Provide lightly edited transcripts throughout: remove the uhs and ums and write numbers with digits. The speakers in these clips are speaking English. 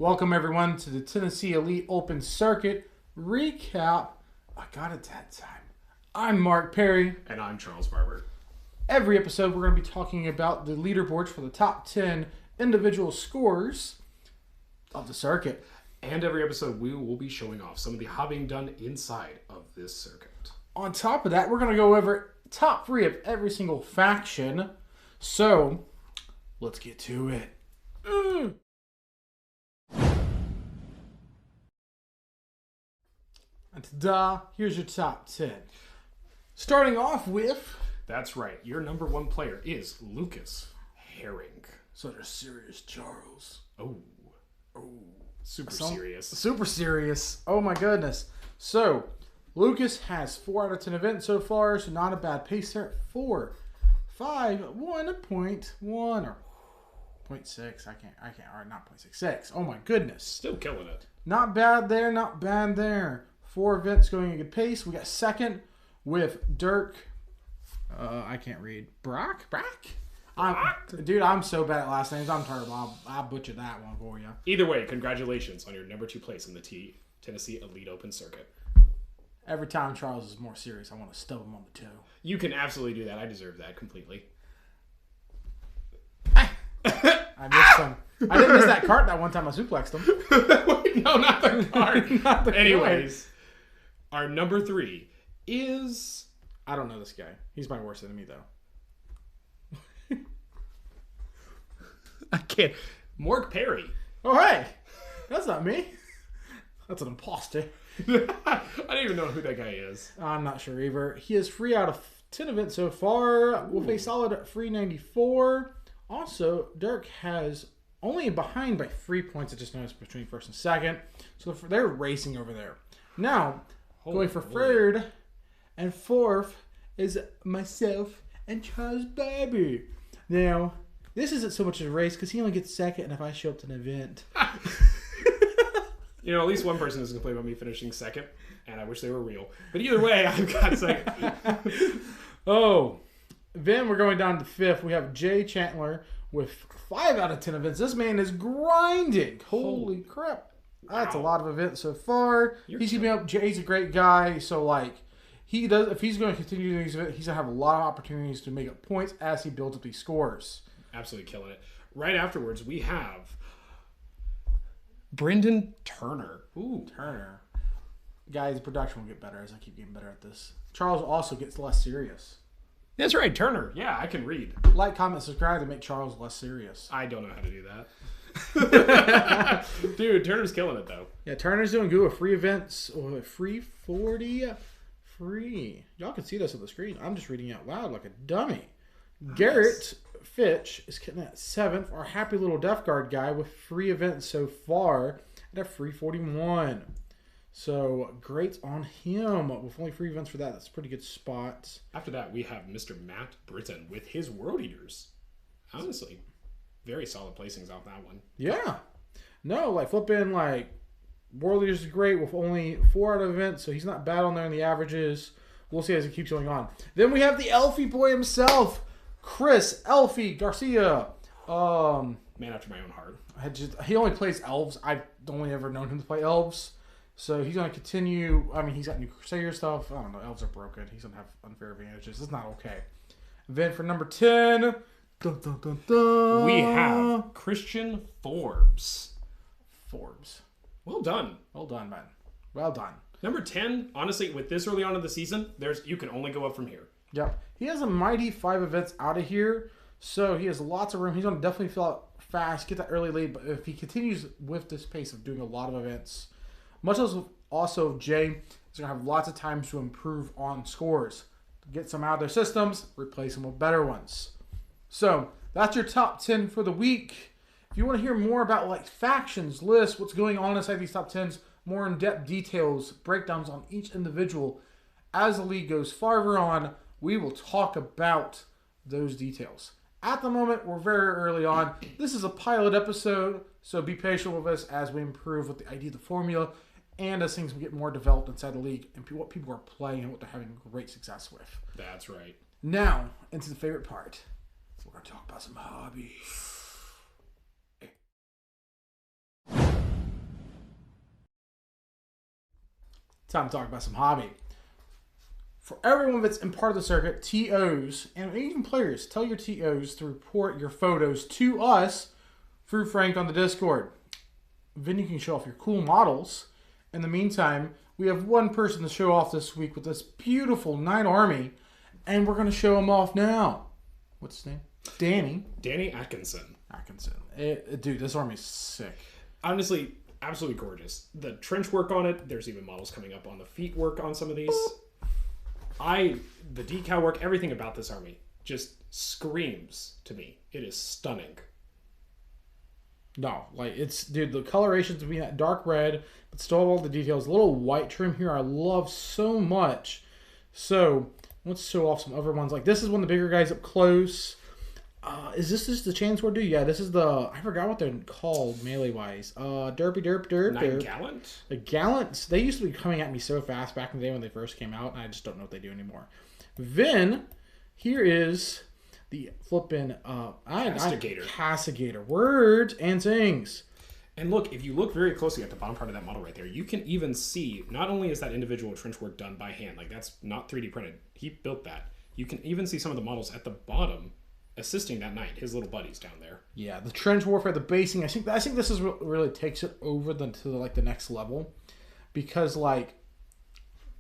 Welcome everyone to the Tennessee Elite Open Circuit Recap. I got it that time. I'm Mark Perry. And I'm Charles Barber. Every episode we're going to be talking about the leaderboards for the top 10 individual scores of the circuit. And every episode we will be showing off some of the hobbying done inside of this circuit. On top of that, we're going to go over top 3 of every single faction. So, let's get to it. And ta-da, here's your top 10. Starting off with... That's right. Your number 1 player is Lucas Herring. So they're serious, Charles. Oh. Super serious. Super serious. Oh my goodness. So, Lucas has 4 out of 10 events so far, so not a bad pace there. 4, 5, 1.1 or 0.6. I can't, or not 0.66. Oh my goodness. Still killing it. Not bad there, not bad there. 4 events going at a good pace. We got second with Dirk. I can't read. Brock? Dude, I'm so bad at last names. I'm terrible. I'll butcher that one for you. Either way, congratulations on your number 2 place in the Tennessee Elite Open Circuit. Every time Charles is more serious, I want to stub him on the toe. You can absolutely do that. I deserve that completely. I missed him. I didn't miss that cart that one time I suplexed him. No, not the cart. Not the Anyways, our number 3 is... I don't know this guy. He's my worst enemy, though. I can't. Mark Perry. Oh, hey. That's not me. That's an imposter. I don't even know who that guy is. I'm not sure either. He has 3 out of 10 events so far with a solid 394. Also, Dirk has only behind by 3 points, I just noticed, between first and second. So they're racing over there. Now, going for third and fourth is myself and Charles Barber. Now, this isn't so much a race because he only gets second, and if I show up to an event... You know, at least one person doesn't complain about me finishing second, and I wish they were real. But either way, I've got second. Oh, then we're going down to 5th. We have Jay Chandler with 5 out of 10 events. This man is grinding. Holy crap. That's a lot of events so far. He's keeping up. Jay's a great guy, so like... He does. If he's going to continue doing these events, he's going to have a lot of opportunities to make up points as he builds up these scores. Absolutely killing it. Right afterwards, we have Brendan Turner. Ooh, Turner. Guys, production will get better as I keep getting better at this. Charles also gets less serious. That's right, Turner. Yeah, I can read. Like, comment, subscribe to make Charles less serious. I don't know how to do that. Dude, Turner's killing it, though. Yeah, Turner's doing good with free events. Oh, free 40. Free. Y'all can see this on the screen. I'm just reading out loud like a dummy. Nice. Garrett Fitch is getting at 7th. Our happy little Death Guard guy with free events so far at a free 41. So great on him. With only free events for that, that's a pretty good spot. After that, we have Mr. Matt Britton with his World Eaters. Honestly, very solid placings off that one. Yeah. No, like flipping like World Leaders is great with only 4 out of events, so he's not bad on there in the averages. We'll see as it keeps going on. Then we have the Elfie boy himself, Chris Elfie Garcia. Man after my own heart. He only plays elves. I've only ever known him to play elves. So he's going to continue. I mean, he's got new Crusader stuff. I don't know. Elves are broken. He's going to have unfair advantages. It's not okay. Then for number 10, we have Christian Forbes. Well done. Well done, man. Well done. Number 10, honestly, with this early on in the season, you can only go up from here. Yep. He has a mighty 5 events out of here, so he has lots of room. He's going to definitely fill out fast, get that early lead, but if he continues with this pace of doing a lot of events, much as also Jay is going to have lots of time to improve on scores. Get some out of their systems, replace them with better ones. So, that's your top 10 for the week. If you want to hear more about like factions, lists, what's going on inside these top 10s, more in-depth details, breakdowns on each individual, as the league goes farther on, we will talk about those details. At the moment, we're very early on. This is a pilot episode, so be patient with us as we improve with the idea of the formula and as things get more developed inside the league and what people are playing and what they're having great success with. That's right. Now, into the favorite part. We're going to talk about some hobbies. time to talk about some hobby. For everyone that's in part of the circuit, TOs, and even players, tell your TOs to report your photos to us through Frank on the Discord. Then you can show off your cool models. In the meantime, we have one person to show off this week with this beautiful Knight army, and we're going to show him off now. What's his name? Danny Atkinson. Dude, this army's sick. Honestly, absolutely gorgeous. The trench work on it, there's even models coming up on the feet work on some of these. The decal work, everything about this army just screams to me. It is stunning. No, like dude, the colorations between that dark red, but still all the details. A little white trim here I love so much. So let's show off some other ones. Like this is one of the bigger guys up close. Is this just the Chainsword dude? Yeah, this is I forgot what they're called melee-wise. Derp. Knight Gallant? The Gallants, they used to be coming at me so fast back in the day when they first came out, and I just don't know what they do anymore. Then, here is the flippin' Castigator. Words and things. And look, if you look very closely at the bottom part of that model right there, you can even see, not only is that individual trench work done by hand, like that's not 3D printed, he built that. You can even see some of the models at the bottom assisting that knight, his little buddies down there. Yeah, the trench warfare, the basing. I think this is what really takes it over to the next level, because like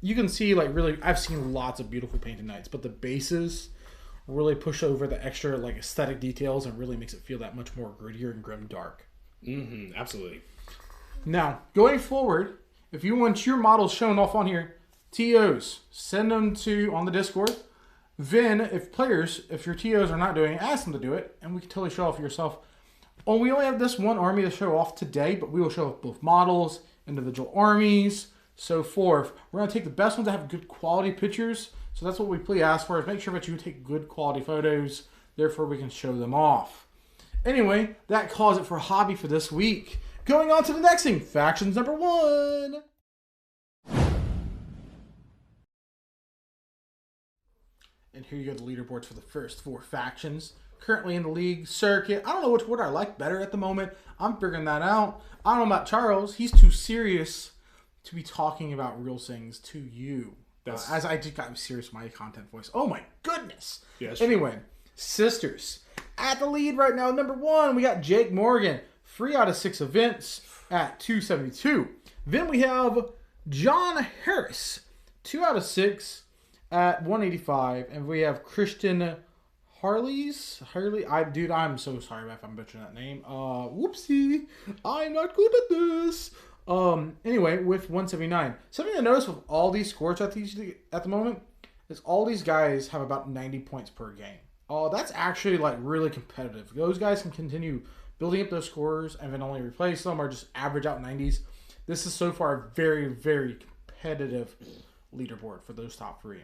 you can see like really, I've seen lots of beautiful painted knights, but the bases really push over the extra like aesthetic details and really makes it feel that much more grittier and grim dark. Absolutely. Now going forward, if you want your models shown off on here, TOs, send them on the Discord. Then, if your TOs are not doing it, ask them to do it, and we can totally show off yourself. Oh, we only have this one army to show off today, but we will show off both models, individual armies, so forth. We're going to take the best ones that have good quality pictures, so that's what we please ask for, is make sure that you take good quality photos, therefore we can show them off. Anyway, that calls it for hobby for this week. Going on to the next thing, factions number 1. And here you go, the leaderboards for the first 4 factions. Currently in the league circuit. I don't know which word I like better at the moment. I'm figuring that out. I don't know about Charles. He's too serious to be talking about real things to you. As I just got serious with my content voice. Oh my goodness. Yes. Anyway, sisters. At the lead right now, number 1, we got Jake Morgan. 3 out of 6 events at 272. Then we have John Harris. 2 out of 6. At 185, and we have Christian Harley. Dude, I'm so sorry if I'm butchering that name. Whoopsie. I'm not good at this. Anyway, with 179. Something to notice with all these scores at the moment is all these guys have about 90 points per game. That's actually like really competitive. Those guys can continue building up those scores and then only replace them or just average out 90s. This is so far a very, very competitive leaderboard for those top 3.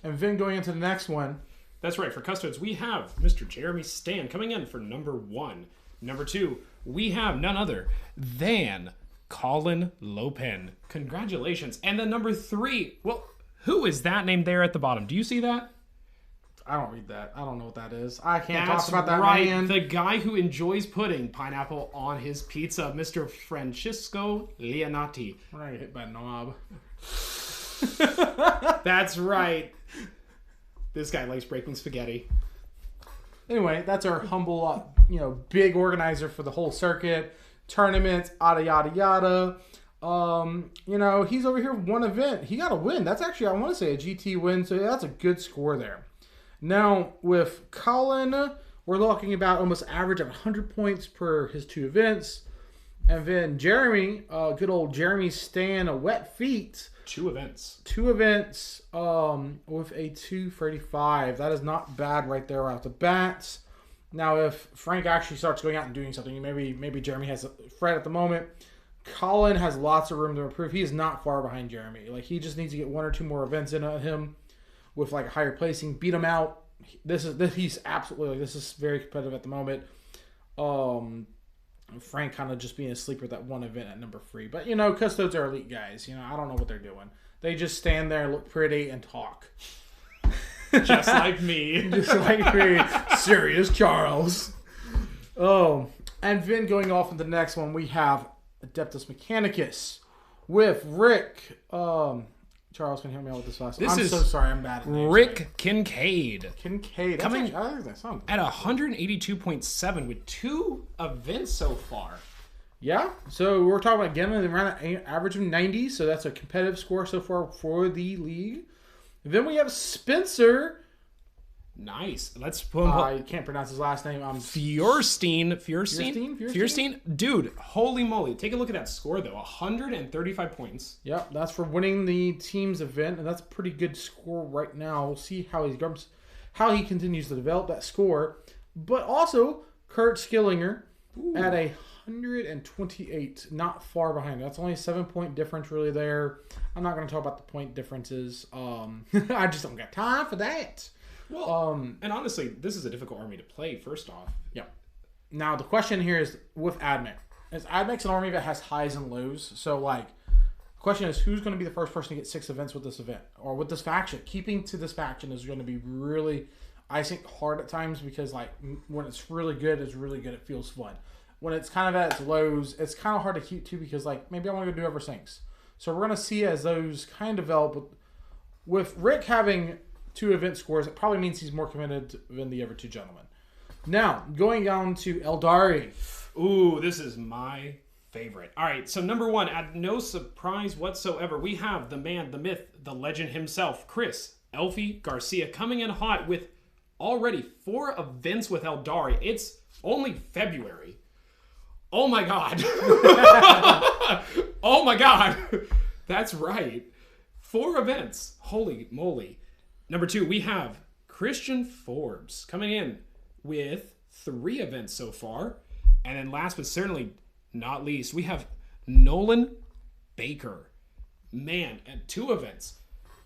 And then going into the next one. That's right. For Custodes, we have Mr. Jeremy Stan coming in for number 1. Number 2, we have none other than Colin Lopen. Congratulations. And then number 3, well, who is that name there at the bottom? Do you see that? I don't read that. I don't know what that is. I can't talk about that man. The guy who enjoys putting pineapple on his pizza, Mr. Francisco Leonati. We're gonna get hit by a knob. That's right. This guy likes breaking spaghetti. Anyway, that's our humble, big organizer for the whole circuit, tournaments, yada yada. He's over here with one event. He got a win. That's actually, I want to say, a GT win. So that's a good score there. Now with Colin, we're looking about almost average of 100 points per his 2 events. And then Jeremy, good old Jeremy Stan, wet feet. 2 events. 2 events with a 235. That is not bad right there right off the bat. Now, if Frank actually starts going out and doing something, maybe Jeremy has a threat at the moment. Colin has lots of room to improve. He is not far behind Jeremy. Like, he just needs to get 1 or 2 more events in on him with like a higher placing, beat him out. He's absolutely like, this is very competitive at the moment. Frank kind of just being a sleeper at that 1 event at number 3. But, Custodes are elite guys. I don't know what they're doing. They just stand there, look pretty, and talk. Just like me. Just like me. Serious Charles. Oh. And then going off into the next one, we have Adeptus Mechanicus with Rick. Charles can help me out with this last. This I'm is so sorry. I'm bad at names. Rick Kincaid. Kincaid. That's Coming actually, I think that sounds at 182.7 with 2 events so far. Yeah. So we're talking about again around an average of 90. So that's a competitive score so far for the league. Then we have Spencer. Nice. Let's put him. I can't pronounce his last name. Fierstein. Fierstein? Dude, holy moly. Take a look at that score, though. 135 points. Yep, that's for winning the team's event, and that's a pretty good score right now. We'll see how he continues to develop that score. But also, Kurt Skillinger at 128, not far behind. That's only a 7-point difference really there. I'm not going to talk about the point differences. I just don't got time for that. Well, and honestly, this is a difficult army to play, first off. Yeah. Now, the question here is with Admech. Is Admech's an army that has highs and lows? So, the question is, who's going to be the first person to get 6 events with this event? Or with this faction? Keeping to this faction is going to be really, I think, hard at times because, when it's really good, it feels fun. When it's kind of at its lows, it's kind of hard to keep to because, maybe I want to go do everything. So, we're going to see as those kind of develop. With Rick having 2 event scores, it probably means he's more committed than the other 2 gentlemen. Now, going on to Eldari. Ooh, this is my favorite. All right, so number 1, at no surprise whatsoever, we have the man, the myth, the legend himself, Chris Elfie Garcia, coming in hot with already 4 events with Eldari. It's only February. Oh my God. Oh my God. That's right. 4 events. Holy moly. Number 2, we have Christian Forbes coming in with 3 events so far. And then last but certainly not least, we have Nolan Baker. Man, at 2 events.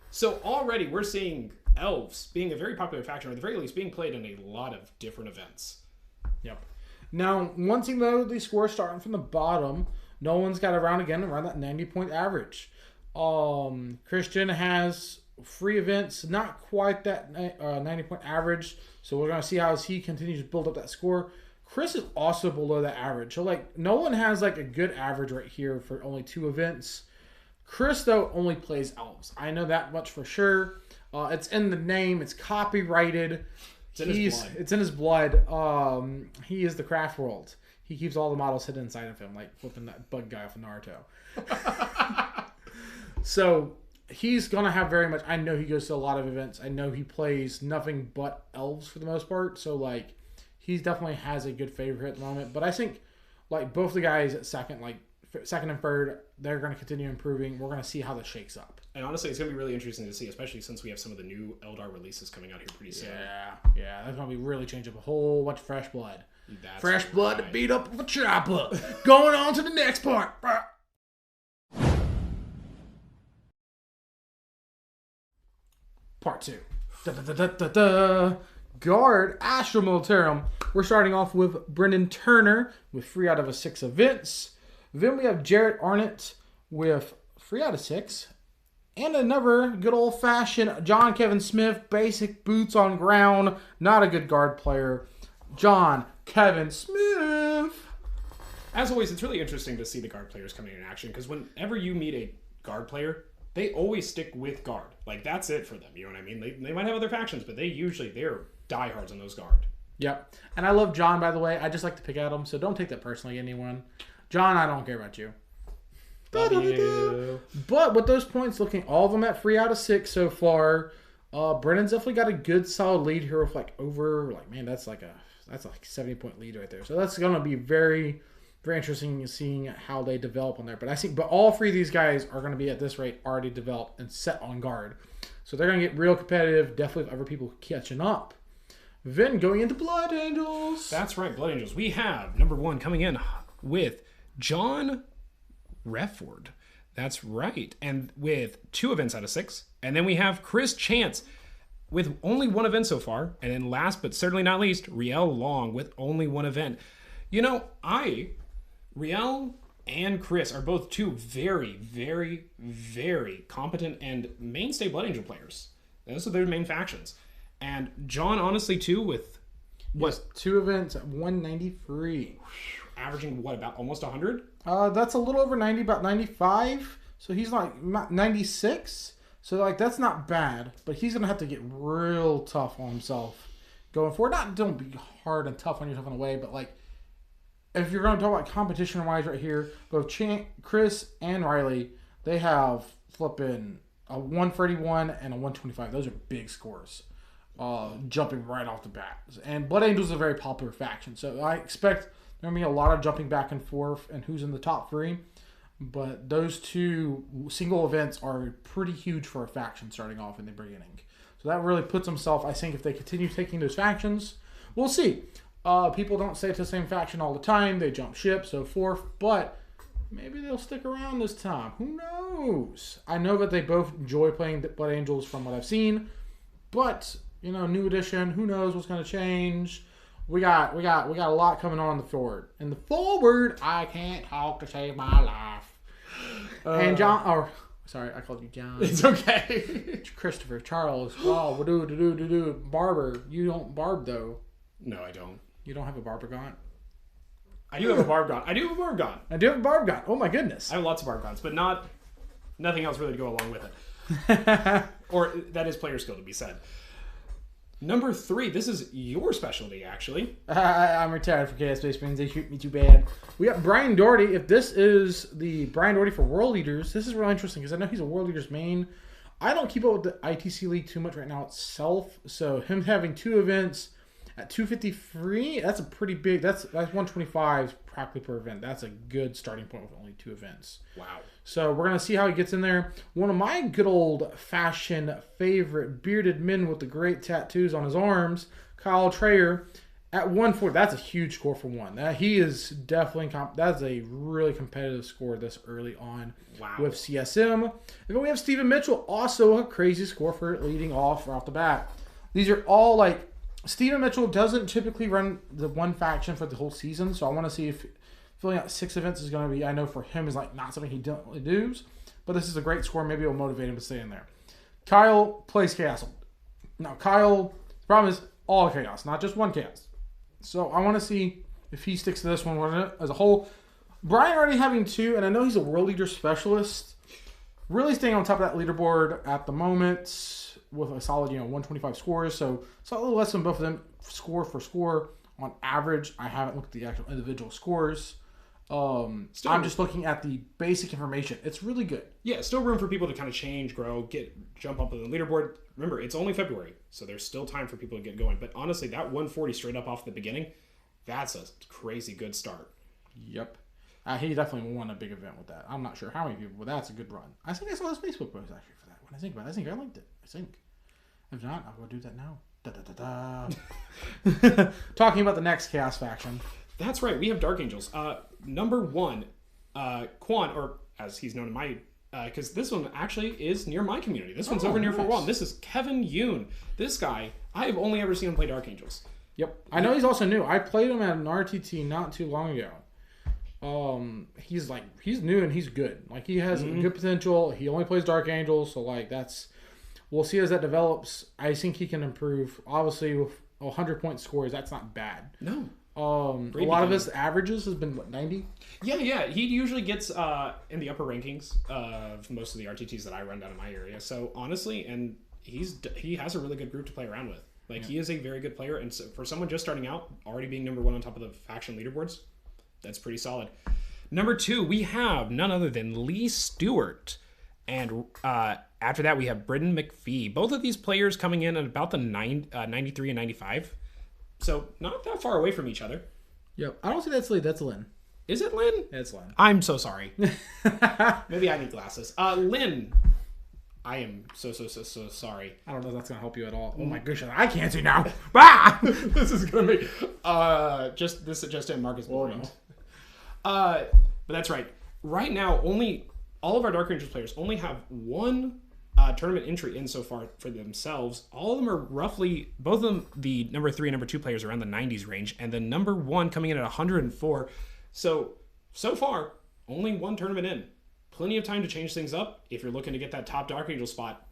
So already we're seeing elves being a very popular faction, or at the very least being played in a lot of different events. Yep. Now, one thing though, these scores starting from the bottom, Nolan's got around that 90-point average. Christian has 3 events, not quite that 90-point average. So we're going to see how he continues to build up that score. Chris is also below that average. So, Nolan has, a good average right here for only 2 events. Chris, though, only plays elves. I know that much for sure. It's in the name. It's copyrighted. It's in his blood. He is the craft world. He keeps all the models hidden inside of him, like flipping that bug guy off of Naruto. So he's going to have very much... I know he goes to a lot of events. I know he plays nothing but elves for the most part. So, he definitely has a good favorite at the moment. But I think, both the guys at second and third, they're going to continue improving. We're going to see how this shakes up. And honestly, it's going to be really interesting to see, especially since we have some of the new Eldar releases coming out here pretty soon. Yeah. That's going to be really change up a whole bunch of fresh blood. That's fresh blood to beat up with a chopper. Going on to the next part. Part 2. Guard Astro Militarum. We're starting off with Brendan Turner with 3 out of 6 events. Then we have Jarrett Arnott with 3 out of 6. And another good old-fashioned John Kevin Smith, basic boots on ground, not a good guard player. John Kevin Smith. As always, it's really interesting to see the guard players coming in action because whenever you meet a guard player, they always stick with guard. That's it for them. You know what I mean? They might have other factions, but they're diehards on those guard. Yep. And I love John, by the way. I just like to pick at him, so don't take that personally, anyone. John, I don't care about you. Love you. But with those points, looking all of them at 3 out of 6 so far, Brennan's definitely got a good solid lead here with that's a 70-point lead right there. So that's going to be very, very interesting seeing how they develop on there. But all 3 of these guys are going to be at this rate already developed and set on guard. So they're going to get real competitive, definitely with other people catching up. Then going into Blood Angels. That's right, Blood Angels. We have number 1 coming in with John Refford. That's right. And with 2 events out of 6. And then we have Chris Chance with only 1 event so far. And then last but certainly not least, Riel Long with only 1 event. Riel and Chris are both 2 very, very, very competent and mainstay Blood Angel players. Those are their main factions. And John, honestly, too, with what? 2 events at 193. Averaging, about almost 100? That's a little over 90, about 95. So he's 96. So, like, that's not bad, but he's going to have to get real tough on himself going forward. Don't be hard and tough on yourself in a way, but, like, if you're going to talk about competition-wise right here, both Chris and Riley, they have flipping a 131 and a 125. Those are big scores, jumping right off the bat. And Blood Angels is a very popular faction, so I expect there will be a lot of jumping back and forth and who's in the top 3. But those 2 single events are pretty huge for a faction starting off in the beginning. So that really puts himself, I think, if they continue taking those factions, we'll see. People don't stay to the same faction all the time. They jump ship, so forth. But maybe they'll stick around this time. Who knows? I know that they both enjoy playing Blood Angels from what I've seen. But, new edition, who knows what's going to change. We got a lot coming on the forward. In the forward, I can't talk to save my life. And John, sorry, I called you John. It's okay. Christopher, Charles, Barber. You don't barb though. No, I don't. You don't have a barber gaunt? I do have a barb gaunt. I do have a barb gaunt. Oh my goodness. I have lots of barb gaunts, but nothing else really to go along with it. Or that is player skill to be said. Number 3, this is your specialty, actually. I'm retired for Chaos Space Marines. They shoot me too bad. We got Brian Doherty. If this is the Brian Doherty for World Leaders, this is really interesting because I know he's a World Leaders main. I don't keep up with the ITC League too much right now itself, so him having 2 events at 253, that's a pretty big. That's 125 practically per event. That's a good starting point with only 2 events. Wow. So we're going to see how he gets in there. One of my good old-fashioned favorite bearded men with the great tattoos on his arms, Kyle Trayer, at 140. That's a huge score for one. He is definitely that's a really competitive score this early on. Wow. With CSM. And then we have Stephen Mitchell, also a crazy score for leading off right off the bat. These are all like Stephen Mitchell doesn't typically run the one faction for the whole season, so I want to see if filling out 6 events is going to be, I know for him is like not something he definitely does, but this is a great score. Maybe it'll motivate him to stay in there. Kyle plays Chaos. Now, Kyle, the problem is all Chaos, not just one Chaos. So I want to see if he sticks to this one as a whole. Brian already having 2, and I know he's a World Leader Specialist, really staying on top of that leaderboard at the moment with a solid, 125 scores. So slightly less than both of them score for score on average. I haven't looked at the actual individual scores. I'm just looking at the basic information. It's really good. Yeah, still room for people to kind of change, grow, jump up on the leaderboard. Remember, it's only February, so there's still time for people to get going. But honestly, that 140 straight up off the beginning, that's a crazy good start. Yep. He definitely won a big event with that. I'm not sure how many people, but that's a good run. I think I saw his Facebook post actually for that. When I think about it, I think I liked it. If not, I'll go do that now. Talking about the next Chaos faction. That's right. We have Dark Angels. Number 1, Quan, or as he's known in my, because this one actually is near my community. This one's over near Fort Walton. This is Kevin Yoon. This guy, I have only ever seen him play Dark Angels. Yep. I know he's also new. I played him at an RTT not too long ago. He's new and he's good. Like, he has good potential. He only plays Dark Angels, so like we'll see as that develops. I think he can improve. Obviously, with 100-point scores, that's not bad. No. A lot of his averages has been 90. Yeah. He usually gets in the upper rankings of most of the RTTs that I run down in my area. So honestly, and he has a really good group to play around with. Like, he is a very good player, and so for someone just starting out, already being number 1 on top of the faction leaderboards, that's pretty solid. Number 2, we have none other than Lee Stewart. And after that, we have Britton McPhee. Both of these players coming in at about the 93 and 95. So not that far away from each other. Yep. I don't see that's Lee. That's Lynn. Is it Lynn? It's Lynn. I'm so sorry. Maybe I need glasses. Lynn. I am so sorry. I don't know if that's going to help you at all. Oh my gosh, I can't see now. Ah! This is going to be just in Marcus Morning. But that's right. Right now, all of our Dark Rangers players only have 1 tournament entry in so far for themselves. All of them are roughly, both of them, the number 3 and number 2 players are around the 90s range, and the number 1 coming in at 104. So far, only 1 tournament in. Plenty of time to change things up. If you're looking to get that top Dark Angel spot,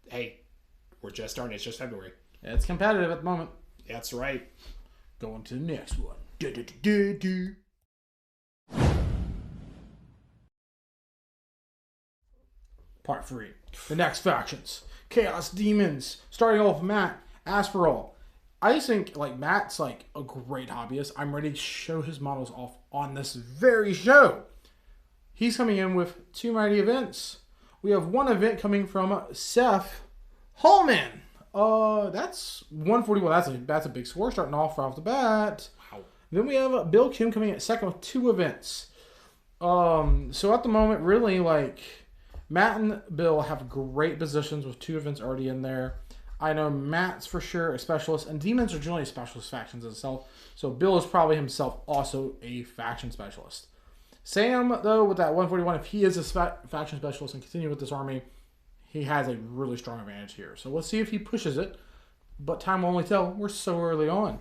hey, we're just starting. It's just February. It's competitive at the moment. That's right. Going to the next one. Part 3. The next factions. Chaos Demons. Starting off with Matt Asperall. I just think like Matt's like a great hobbyist. I'm ready to show his models off on this very show. He's coming in with 2 mighty events. We have 1 event coming from Seth Hallman. That's 141. That's a big score starting off right off the bat. Wow. Then we have Bill Kim coming in second with 2 events. So at the moment, really like Matt and Bill have great positions with 2 events already in there. I know Matt's for sure a specialist, and Demons are generally specialist factions itself. So Bill is probably himself also a faction specialist. Sam, though, with that 141, if he is a faction specialist and continue with this army, he has a really strong advantage here. So let's see if he pushes it. But time will only tell. We're so early on.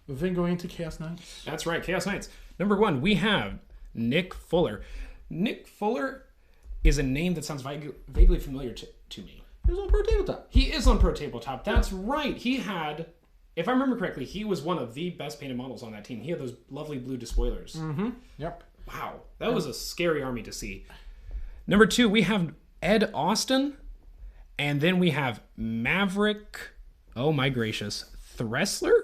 Then going into Chaos Knights. That's right, Chaos Knights. Number 1, we have Nick Fuller. Nick Fuller is a name that sounds vaguely familiar to me. He was on Pro Tabletop. He is on Pro Tabletop. That's right. He had, if I remember correctly, he was one of the best painted models on that team. He had those lovely blue despoilers. Mm-hmm. Yep. Wow. That was a scary army to see. Number 2, we have Ed Austin. And then we have Maverick, oh my gracious, Thressler?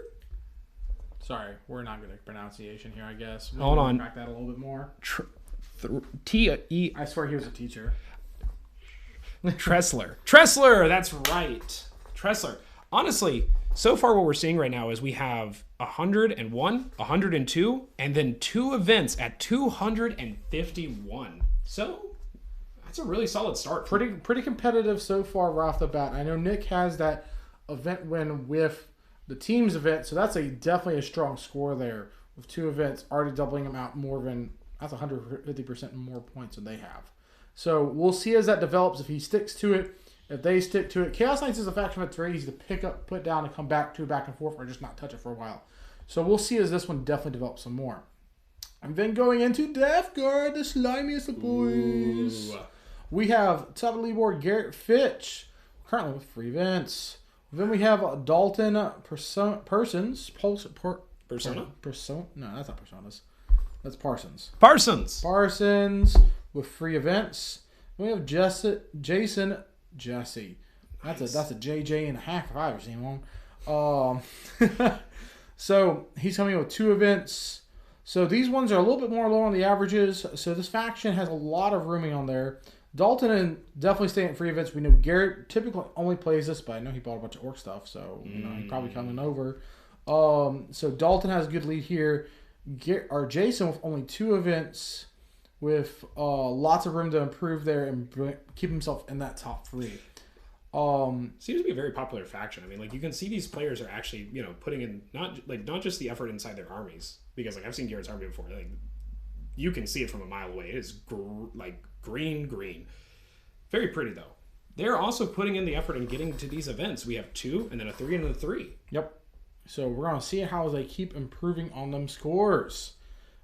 Sorry, we're not good at pronunciation here, I guess. Hold on. Crack that a little bit more. T-E... I swear he was a teacher. Tressler. Tressler, that's right. Tressler. Honestly, so far what we're seeing right now is we have 101, 102, and then 2 events at 251. So that's a really solid start. Pretty competitive so far right off the bat. I know Nick has that event win with the team's event, so that's definitely a strong score there with 2 events already doubling them out more than that's 150% more points than they have. So we'll see as that develops if he sticks to it, if they stick to it. Chaos Knights is a faction that's very easy to pick up, put down, and come back to back and forth, or just not touch it for a while. So we'll see as this one definitely develops some more. And then going into Death Guard, the slimiest of boys. Ooh. We have Tabletop Leaderboard Garrett Fitch, currently with 3 events. Then we have Dalton Persons. Persona? No, that's not Personas. That's Parsons. Parsons with 3 events. We have Jesse. That's Nice. a JJ and a half if I've ever seen one. So he's coming with 2 events. So these ones are a little bit more low on the averages. So this faction has a lot of rooming on there. Dalton and definitely staying at 3 events. We know Garrett typically only plays this, but I know he bought a bunch of orc stuff, so he's probably coming over. So Dalton has a good lead here. Jason with only 2 events, with lots of room to improve there and keep himself in that top 3. Seems to be a very popular faction. I mean, like you can see these players are actually, putting in not just the effort inside their armies, because like I've seen Garrett's army before. Like you can see it from a mile away. It is green. Very pretty though. They're also putting in the effort in getting to these events. We have 2 and then a 3 and a 3. Yep. So we're going to see how they keep improving on them scores.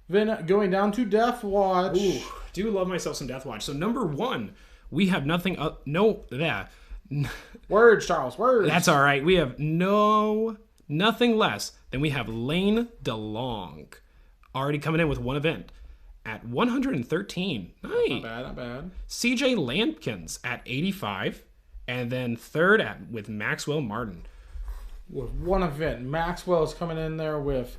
Then going down to Death Watch. Ooh, do love myself some Death Watch. So number 1, we have nothing. Words, Charles. Words. That's all right. We have nothing less than we have Lane DeLong already coming in with 1 event at 113. Nice. Not bad. CJ Lampkins at 85, and then 3rd with Maxwell Martin. With 1 event, Maxwell is coming in there with,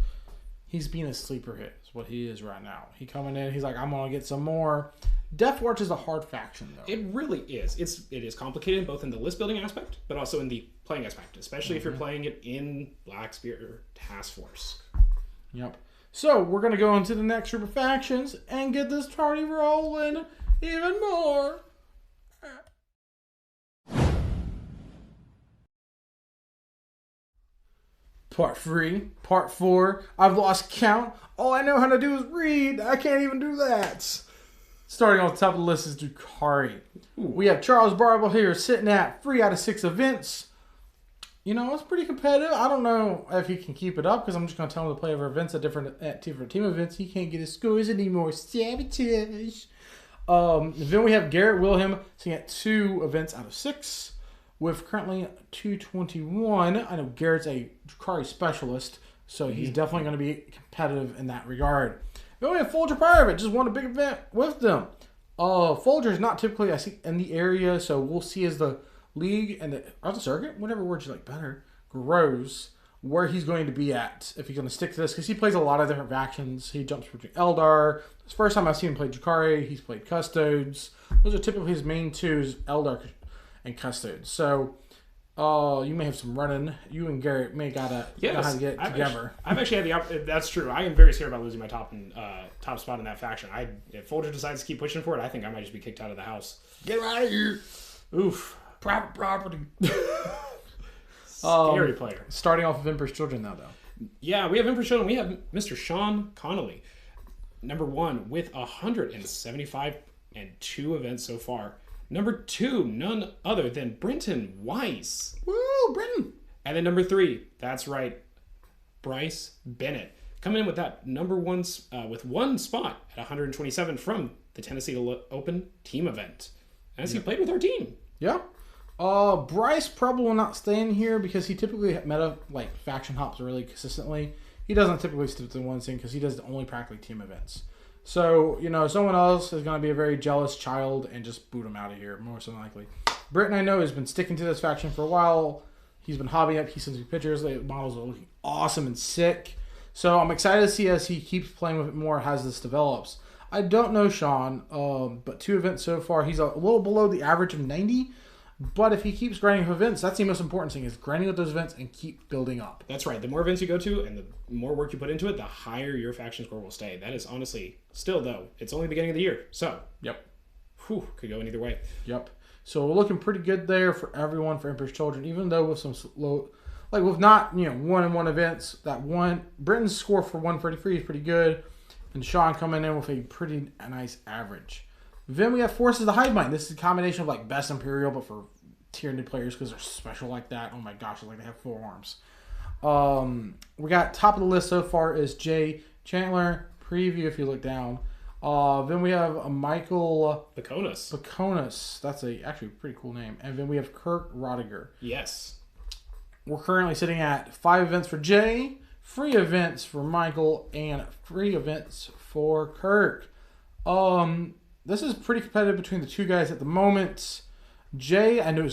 he's being a sleeper hit, is what he is right now. He coming in, he's like, I'm going to get some more. Death Watch is a hard faction, though. It really is. It is complicated, both in the list building aspect, but also in the playing aspect, especially if you're playing it in Black Spear Task Force. Yep. So, we're going to go into the next group of factions and get this party rolling even more. Part 3, Part 4. I've lost count. All I know how to do is read. I can't even do that. Starting on the top of the list is Dukari. We have Charles Barble here sitting at 3 out of 6 events. It's pretty competitive. I don't know if he can keep it up because I'm just going to tell him to play over events at different team events. He can't get his scores anymore. Sabotage. Then we have Garrett Wilhelm sitting at 2 events out of 6. With currently 221, I know Garrett's a Dukari specialist, so he's definitely going to be competitive in that regard. Then we have Folger Pirate, just won a big event with them. Folger's not typically, I see, in the area, so we'll see as the league and the circuit, whatever word you like better, grows, where he's going to be at, if he's going to stick to this, because he plays a lot of different factions. He jumps between Eldar. It's the first time I've seen him play Jakari. He's played Custodes. Those are typically his main two, is Eldar and Custodes. So you may have some running. You and Garrett may know how to get it together. I've actually had that's true. I am very scared about losing my top spot in that faction. If Folger decides to keep pushing for it, I think I might just be kicked out of the house. Get him out of here. Oof. Private property. Scary player. Starting off with Emperor's Children now, though. Yeah, we have Emperor's Children. We have Mr. Sean Connolly, number 1 with 175 and 2 events so far. Number 2, none other than Brenton Weiss. Woo, Brenton. And then number 3, that's right, Bryce Bennett. Coming in with that number 1, with 1 spot at 127 from the Tennessee Open team event. As he played with our team. Yeah. Bryce probably will not stay in here because he typically faction hops really consistently. He doesn't typically stick to one thing because he does only practically team events. So, someone else is going to be a very jealous child and just boot him out of here, more than likely. Britton, I know, has been sticking to this faction for a while. He's been hobbying up. He sends me pictures. The models are looking awesome and sick. So I'm excited to see as he keeps playing with it more as this develops. I don't know Sean, but 2 events so far. He's a little below the average of 90. But if he keeps grinding with events, that's the most important thing, is grinding with those events and keep building up. That's right. The more events you go to and the more work you put into it, the higher your faction score will stay. That is honestly, still though, it's only the beginning of the year. So, could go in either way. Yep. So we're looking pretty good there for everyone for Emperor's Children, even though with some low, with not, 1-on-1 events, Britain's score for 133 is pretty good. And Sean coming in with a pretty nice average. Then we have Forces of the Hive Mind. This is a combination of best Imperial, but for tier new players because they're special like that. Oh my gosh, it's like they have 4 arms. We got top of the list so far is Jay Chandler. Preview if you look down. Then we have a Michael Baconis. That's actually a pretty cool name. And then we have Kirk Rodiger. Yes. We're currently sitting at 5 events for Jay, 3 events for Michael, and 3 events for Kirk. This is pretty competitive between the 2 guys at the moment. Jay, I know,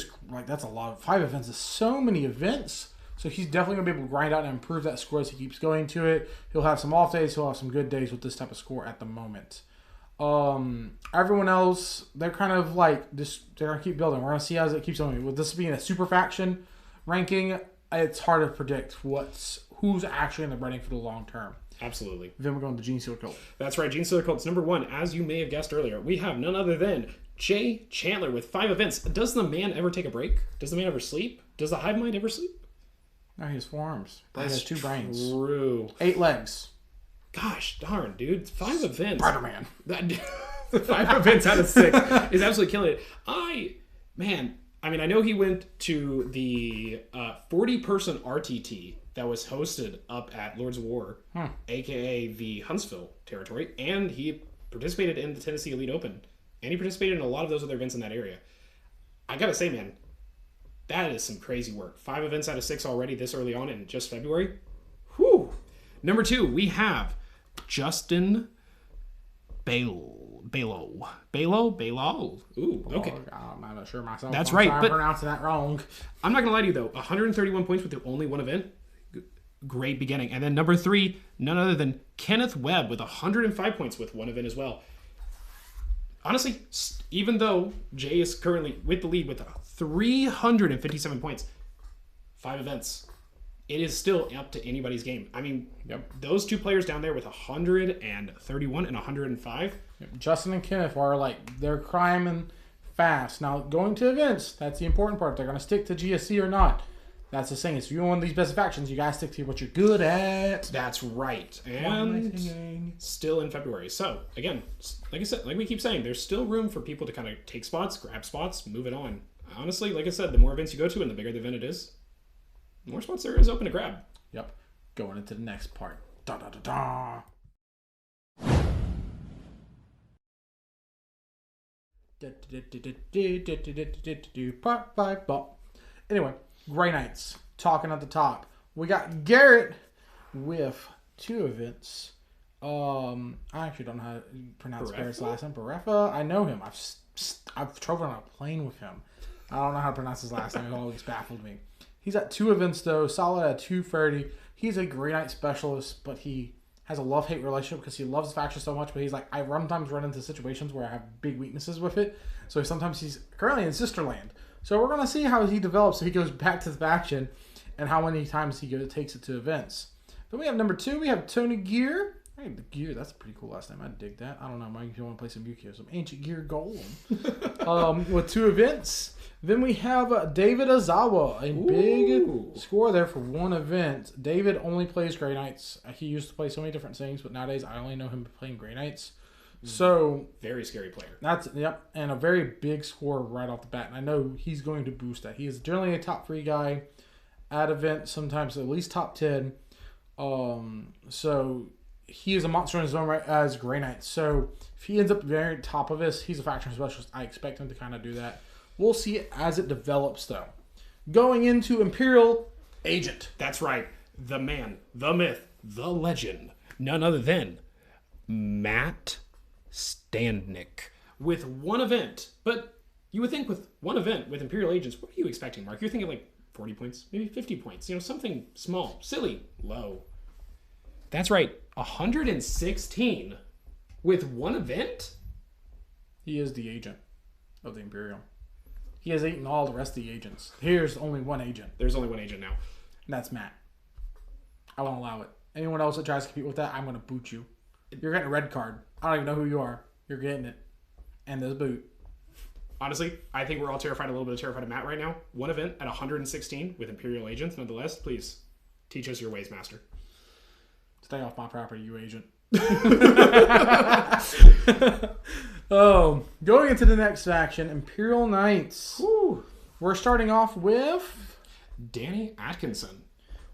that's a lot. Of 5 events is so many events. So he's definitely going to be able to grind out and improve that score as he keeps going to it. He'll have some off days. He'll have some good days with this type of score at the moment. Everyone else, they're kind of they're going to keep building. We're going to see how it keeps going. With this being a super faction ranking, it's hard to predict who's actually in the running for the long term. Absolutely. Then we're going to Gene Sealer Cult. That's right. Gene Sealer Cult's number 1. As you may have guessed earlier, we have none other than Jay Chandler with 5 events. Does the man ever take a break? Does the man ever sleep? Does the Hive Mind ever sleep? No, he has 4 arms. He has 2 brains. True. 8 legs. Gosh darn, dude. 5 events. Spider-Man. 5 events out of 6 is absolutely killing it. I know he went to the 40-person RTT that was hosted up at Lords of War, a.k.a. the Huntsville territory, and he participated in the Tennessee Elite Open, and he participated in a lot of those other events in that area. I gotta say, man, that is some crazy work. 5 events out of 6 already this early on in just February. Whew. Number 2, we have Justin Balo. Ooh, okay. I'm not sure myself. That's right. I'm pronouncing that wrong. I'm not going to lie to you, though. 131 points with only 1 event. Great beginning. And then number 3, none other than Kenneth Webb with 105 points with 1 event as well. Honestly, even though Jay is currently with the lead with 357 points, 5 events, it is still up to anybody's game. Those 2 players down there with 131 and 105. Justin and Kenneth are they're climbing fast. Now, going to events, that's the important part. They're going to stick to GSC or not. That's the thing. If you want these best factions, you got to stick to what you're good at. That's right. And still in February. So, again, like I said, like we keep saying, there's still room for people to kind of take spots, grab spots, move it on. Honestly, like I said, the more events you go to and the bigger the event it is, the more spots there is open to grab. Yep. Going into the next part. Da da da da. Part 5. But anyway, Grey Knights talking at the top. We got Garrett with 2 events. I actually don't know how to pronounce Barrett's Barefa? last name. Barefa. I know him. I've traveled on a plane with him. I don't know how to pronounce his last name. It always baffled me. He's at 2 events though. Solid at 230. He's a Grey Knight specialist, but he has a love-hate relationship because he loves the faction so much. But he's like, I sometimes run into situations where I have big weaknesses with it. So sometimes he's currently in Sisterland. So we're gonna see how he develops. So he goes back to the faction, and how many times he takes it to events. Then we have number 2. We have Tony Gear. Hey, the Gear, that's a pretty cool last name. I dig that. I don't know, Mike, if you want to play some Yu-Gi-Oh! Some Ancient Gear Golem. With 2 events. Then we have David Azawa, a big score there for 1 event. David only plays Grey Knights. He used to play so many different things, but nowadays I only know him playing Grey Knights. So very scary player. And a very big score right off the bat. And I know he's going to boost that. He is generally a top 3 guy at events, sometimes at least top 10. So he is a monster in his own right as Grey Knight. So if he ends up very top of this, he's a faction specialist. I expect him to kind of do that. We'll see it as it develops, though. Going into Imperial Agent. That's right. The man, the myth, the legend. None other than Matt Standnick. With 1 event. But you would think with 1 event with Imperial Agents, what are you expecting, Mark? You're thinking like 40 points, maybe 50 points. Something small, silly, low. That's right. 116 with 1 event? He is the agent of the Imperial. He has eaten all the rest of the agents. Here's only 1 agent. There's only 1 agent now. And that's Matt. I won't allow it. Anyone else that tries to compete with that, I'm going to boot you. You're getting a red card. I don't even know who you are. You're getting it. And this boot. Honestly, I think we're all terrified, a little bit terrified of Matt right now. 1 event at 116 with Imperial Agents, nonetheless. Please, teach us your ways, Master. Stay off my property, you agent. Going into the next faction, Imperial Knights. Woo. We're starting off with Danny Atkinson.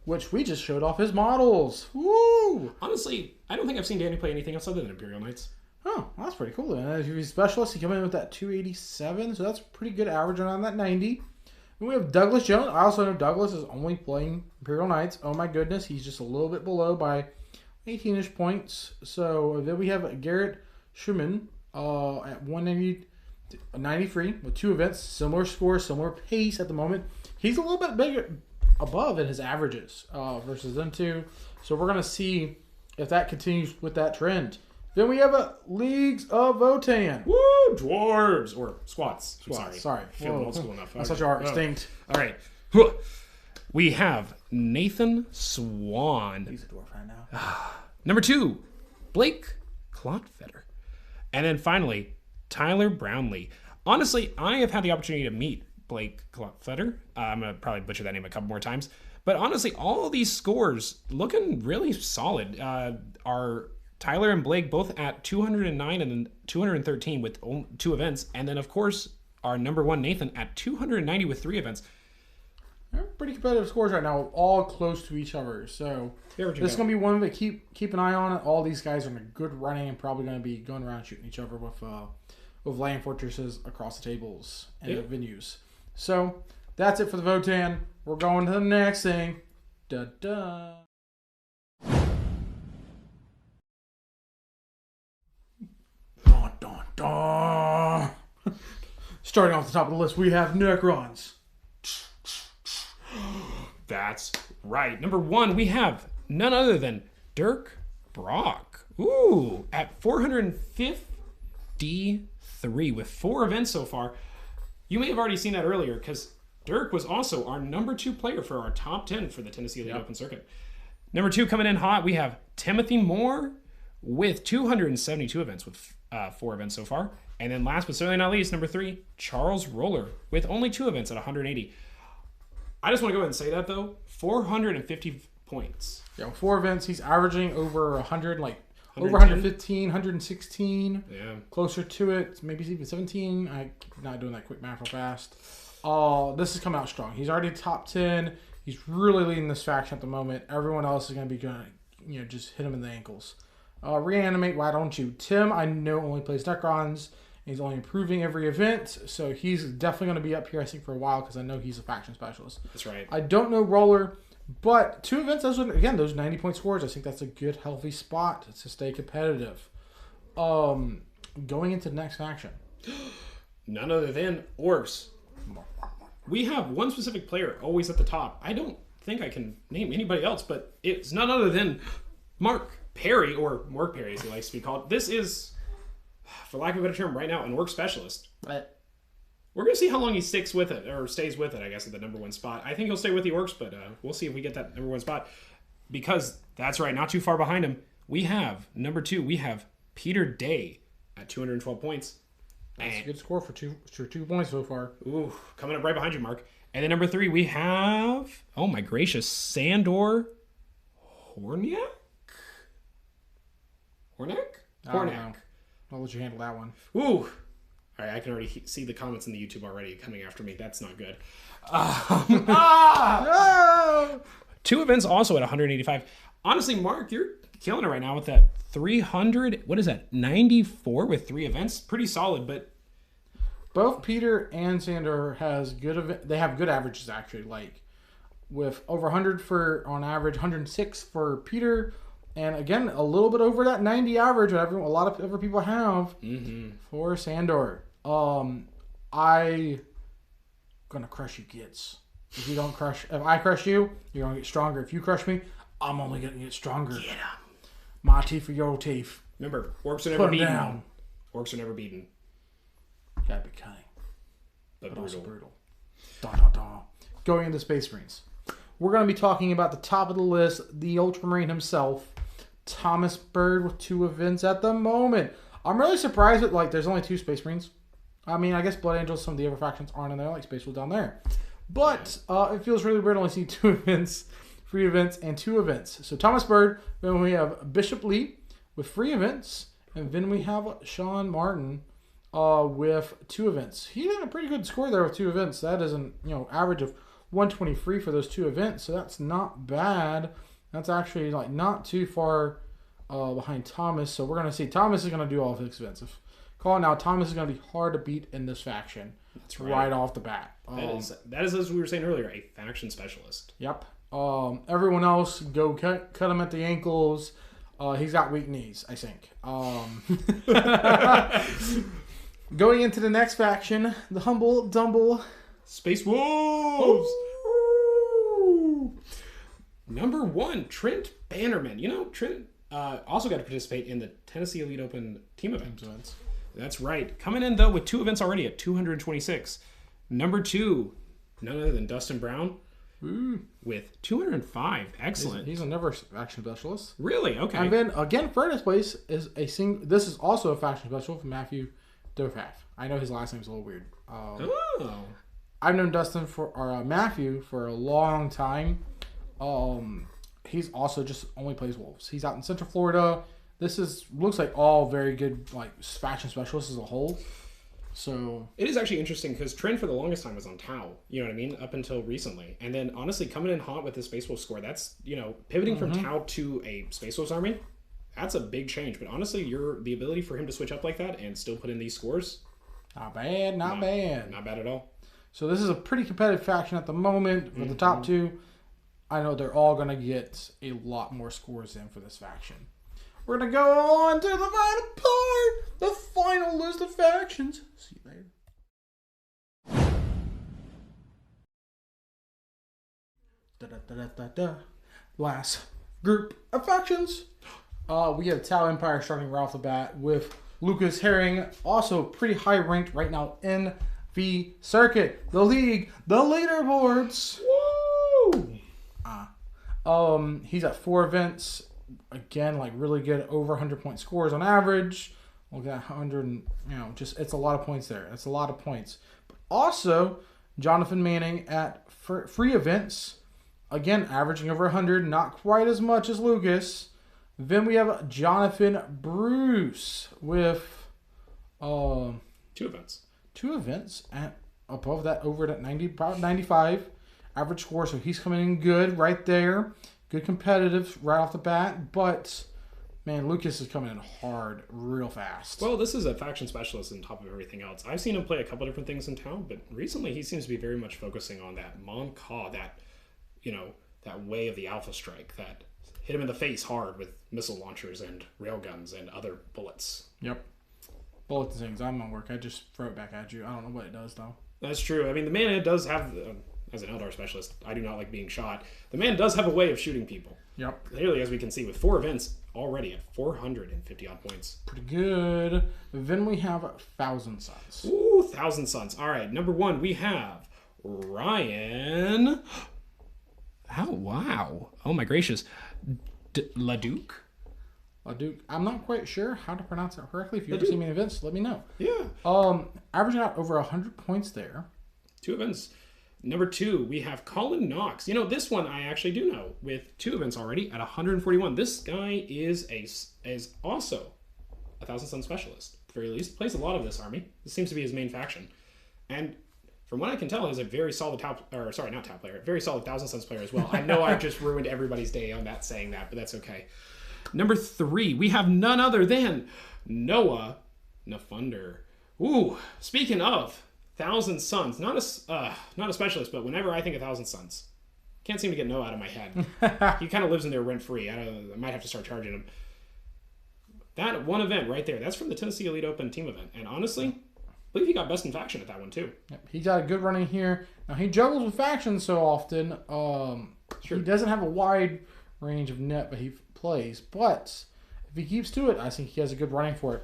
Which we just showed off his models. Woo! Honestly, I don't think I've seen Danny play anything else other than Imperial Knights. Oh, well, that's pretty cool. And if he's a specialist, he came in with that 287, so that's pretty good average around that 90. And we have Douglas Jones. I also know Douglas is only playing Imperial Knights. Oh my goodness, he's just a little bit below by 18-ish points. So then we have Garrett Schumann at 193 with 2 events, similar score, similar pace at the moment. He's a little bit bigger above in his averages versus them 2. So we're going to see if that continues with that trend. Then we have Leagues of Votan. Woo! Dwarves! Or squats. Sorry. Feeling old school enough. I thought you are extinct. All right. We have Nathan Swan. He's a dwarf right now. Number 2, Blake Clotfetter. And then finally, Tyler Brownlee. Honestly, I have had the opportunity to meet Blake Clotfetter. I'm going to probably butcher that name a couple more times. But honestly, all these scores looking really solid. Are Tyler and Blake both at 209 and then 213 with 2 events. And then, of course, our number 1, Nathan, at 290 with 3 events. They're pretty competitive scores right now, all close to each other. So this is going to be one to keep an eye on. All these guys are in a good running and probably going to be going around shooting each other with land fortresses across the tables and the venues. So that's it for the Votan. We're going to the next thing. Da-da. Dun, dun, dun. Starting off the top of the list, we have Necrons. That's right. Number 1, we have none other than Dirk Brock. Ooh, at 453 with 4 events so far. You may have already seen that earlier because Dirk was also our number 2 player for our top 10 for the Tennessee Elite Open Circuit. Number 2 coming in hot, we have Timothy Moore with 272 events with 4 events so far. And then last but certainly not least, number 3, Charles Roller with only 2 events at 180. I just want to go ahead and say that, though. 450 points. Yeah, 4 events. He's averaging over 100, like 110? over 115, 116. Yeah. Closer to it. Maybe even 17. I'm not doing that quick math real fast. This is coming out strong. He's already top 10. He's really leading this faction at the moment. Everyone else is going to be going to, just hit him in the ankles. Reanimate, why don't you? Tim, I know, only plays Necrons. He's only improving every event, so he's definitely going to be up here, I think, for a while, because I know he's a faction specialist. That's right. I don't know Roller. But 2 events, those 90-point scores, I think that's a good, healthy spot to stay competitive. Going into the next faction. None other than Orcs. We have one specific player always at the top. I don't think I can name anybody else, but it's none other than Mark Perry, or Mork Perry as he likes to be called. This is, for lack of a better term, right now, an Orc specialist. But we're going to see how long he sticks with it, or stays with it, I guess, at the number 1 spot. I think he'll stay with the Orcs, but we'll see if we get that number 1 spot. Because, that's right, not too far behind him, we have, number 2, we have Peter Day at 212 points. That's a good score for two points so far. Ooh, coming up right behind you, Mark. And then number 3, we have, oh my gracious, Sandor Horniak? Hornak. I'll let you handle that one. Ooh. All right, I can already see the comments in the YouTube already coming after me. That's not good. 2 events also at 185. Honestly, Mark, you're killing it right now with that 300. What is that? 94 with 3 events. Pretty solid, but both Peter and Sandor they have good averages actually. Like with over 100 for on average, 106 for Peter, and again a little bit over that 90 average. A lot of other people have for Sandor. I gonna crush you, kids. If I crush you, you're gonna get stronger. If you crush me, I'm only gonna get stronger. Get him. My teeth are your teeth. Remember, orcs are never beaten. Down. Orcs are never beaten. Gotta be cunning, but also brutal. Going into Space Marines, we're gonna be talking about the top of the list, the Ultramarine himself, Thomas Bird, with 2 events at the moment. I'm really surprised that there's only 2 Space Marines. I mean, I guess Blood Angels, some of the other factions aren't in there, like Space Wolf down there. But it feels really weird to only see 2 events, 3 events, and 2 events. So Thomas Bird, then we have Bishop Lee with 3 events, and then we have Sean Martin with 2 events. He had a pretty good score there with 2 events. That is an average of 123 for those 2 events, so that's not bad. That's actually not too far behind Thomas. So we're gonna see Thomas is gonna do all of his events. Call it now. Thomas is gonna be hard to beat in this faction. That's right off the bat. That is as we were saying earlier, a faction specialist. Yep. Everyone else, go cut him at the ankles. He's got weak knees, I think. Going into the next faction, the Humble Dumble Space Wolves. Number 1, Trent Bannerman. Trent also got to participate in the Tennessee Elite Open team events. That's right. Coming in, though, with 2 events already at 226. Number 2, none other than Dustin Brown with 205. Excellent. He's another faction specialist. Really? Okay. And then, again, first place is this is also a faction specialist from Matthew Dofaf. I know his last name's a little weird. I've known Matthew for a long time. He's also just only plays Wolves. He's out in Central Florida. This looks like all very good faction specialists as a whole. So it is actually interesting because Trent for the longest time was on Tau. You know what I mean? Up until recently, and then honestly coming in hot with the Space Wolf score. That's pivoting from Tau to a Space Wolves army. That's a big change. But honestly, the ability for him to switch up like that and still put in these scores. Not bad. Not bad at all. So this is a pretty competitive faction at the moment for the top 2. I know they're all going to get a lot more scores in for this faction. We're going to go on to the final part, the final list of factions. See you later. Last group of factions. We have Tau Empire starting right off the bat with Lucas Herring, also pretty high ranked right now in the circuit, the league, the leaderboards. Woo! He's at 4 events. Again, really good, over 100 point scores on average. Look at that 100, it's a lot of points there. That's a lot of points. But also, Jonathan Manning at 3 events. Again, averaging over 100, not quite as much as Lucas. Then we have Jonathan Bruce with 2 events. 2 events at above that, over at 95 average score. So he's coming in good right there. Good competitive right off the bat. But, man, Lucas is coming in hard real fast. Well, this is a faction specialist on top of everything else. I've seen him play a couple different things in town, but recently he seems to be very much focusing on that Mon Ka, that that way of the Alpha Strike that hit him in the face hard with missile launchers and railguns and other bullets. Yep. Bullets and things. I'm gonna work. I just throw it back at you. I don't know what it does though. That's true. I mean, the man does have, as an Eldar specialist, I do not like being shot. The man does have a way of shooting people. Yep. Clearly, as we can see, with 4 events already at 450 odd points. Pretty good. Then we have Thousand Suns. Ooh, Thousand Suns. All right, number 1, we have Ryan. Oh, wow. Oh, my gracious. LaDuke? LaDuke. I'm not quite sure how to pronounce it correctly. If you ever see me in events, let me know. Yeah. Averaging out over 100 points there. 2 events. Number 2, we have Colin Knox. You know, this one I actually do know with 2 events already at 141. This guy is also a Thousand Sun specialist. At the very least, plays a lot of this army. This seems to be his main faction. And from what I can tell, he's a very solid very solid Thousand Suns player as well. I know I just ruined everybody's day on that saying that, but that's okay. Number 3, we have none other than Noah Nafunder. Ooh, speaking of Thousand Suns, not a specialist, but whenever I think of Thousand Suns, can't seem to get Noah out of my head. He kind of lives in there rent free. I might have to start charging him. That one event right there, that's from the Tennessee Elite Open team event, and honestly, I believe he got best in faction at that one too. Yep, he got a good running here. Now he juggles with factions so often. Sure. He doesn't have a wide range of net, but he plays. But if he keeps to it, I think he has a good running for it.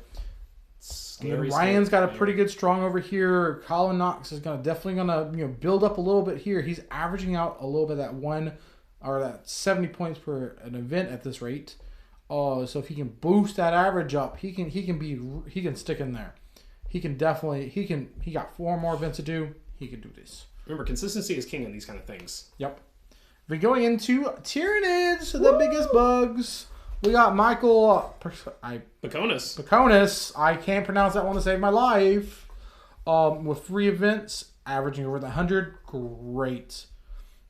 Ryan's got a pretty good strong over here. Colin Knox is definitely gonna build up a little bit here. He's averaging out a little bit of that 70 points per an event at this rate. So if he can boost that average up, he can stick in there. He got 4 more events to do. He can do this. Remember, consistency is king in these kind of things. Yep. We're going into Tyranids, the biggest bugs. We got Michael Paconis. I can't pronounce that one to save my life. With 3 events, averaging over the 100. Great.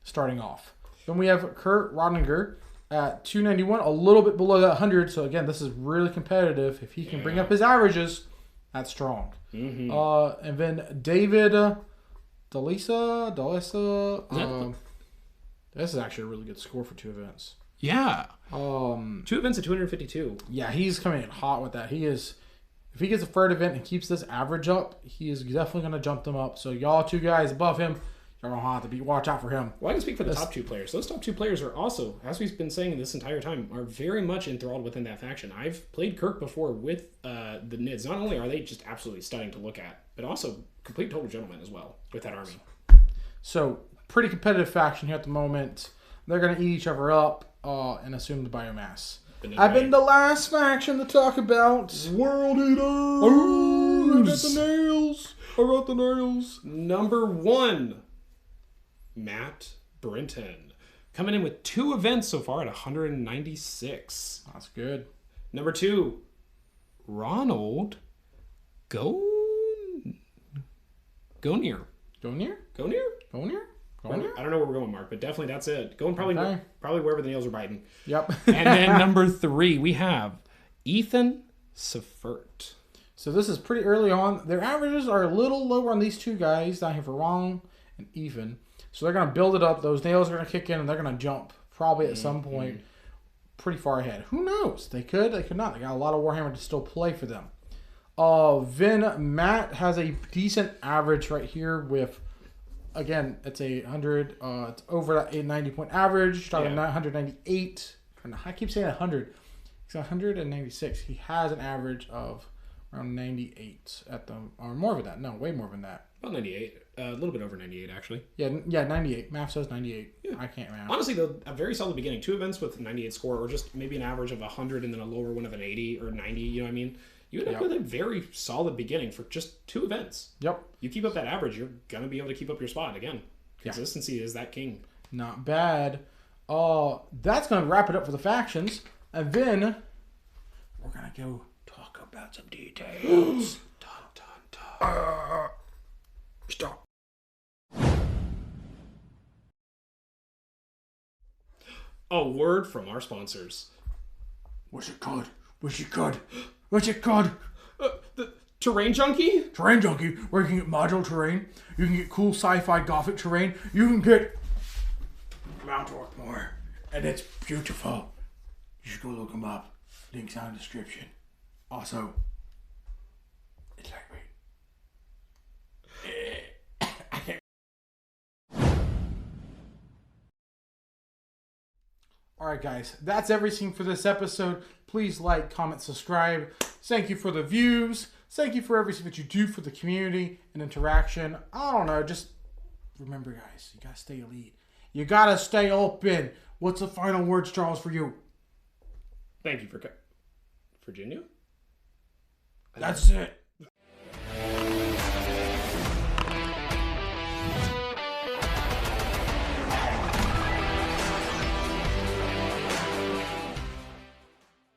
Starting off. Then we have Kurt Rodninger at 291, a little bit below that 100. So again, this is really competitive. If he can bring up his averages, that's strong. Mm-hmm. And then David Dalisa. This is actually a really good score for 2 events. Yeah. 2 events at 252. Yeah, he's coming in hot with that. If he gets a 3rd event and keeps this average up, he is definitely going to jump them up. So y'all 2 guys above him, you're going to have to watch out for him. Well, I can speak for the top 2 players. Those top 2 players are also, as we've been saying this entire time, are very much enthralled within that faction. I've played Kirk before with the Nids. Not only are they just absolutely stunning to look at, but also complete total gentlemen as well with that army. So, pretty competitive faction here at the moment. They're going to eat each other up and assume the biomass. I've been the last faction to talk about. World Eaters! Oh, I got the nails. Number 1, Matt Brinton. Coming in with 2 events so far at 196. That's good. Number 2, Ronald Gonier. I don't know where we're going, Mark, but definitely that's it. Going probably wherever the nails are biting. Yep. And then number 3, we have Ethan Seifert. So this is pretty early on. Their averages are a little lower on these 2 guys down here for Ron and Ethan. So they're going to build it up. Those nails are going to kick in, and they're going to jump probably at some point pretty far ahead. Who knows? They could. They could not. They got a lot of Warhammer to still play for them. Then Matt has a decent average right here with, again, it's a 100. It's over that 890 point average. Starting at 198. I keep saying 100. It's 196. He has an average of around 98 at the, or more than that. No, way more than that. About 98. A little bit over 98, actually. Yeah, 98. Math says 98. Yeah. I can't math. Honestly, though, a very solid beginning. 2 events with 98 score, or just maybe an average of 100 and then a lower one of an 80 or 90. You know what I mean? You end up with a very solid beginning for just 2 events. Yep. You keep up that average, you're going to be able to keep up your spot. Again, consistency is that king. Not bad. That's going to wrap it up for the factions. And then we're going to go talk about some details. Dun, dun, dun. Stop. A word from our sponsors. What's it called? The Terrain Junkie? Terrain Junkie, where you can get modular terrain, you can get cool sci-fi gothic terrain, you can get Mount Orkmore, and it's beautiful. You should go look them up. Links down in the description. Also, it's lightweight. I can't. Alright guys, that's everything for this episode. Please like, comment, subscribe. Thank you for the views. Thank you for everything that you do for the community and interaction. I don't know, just remember guys, you gotta stay elite. You gotta stay open. What's the final words, Charles, for you? Thank you for Virginia? That's it.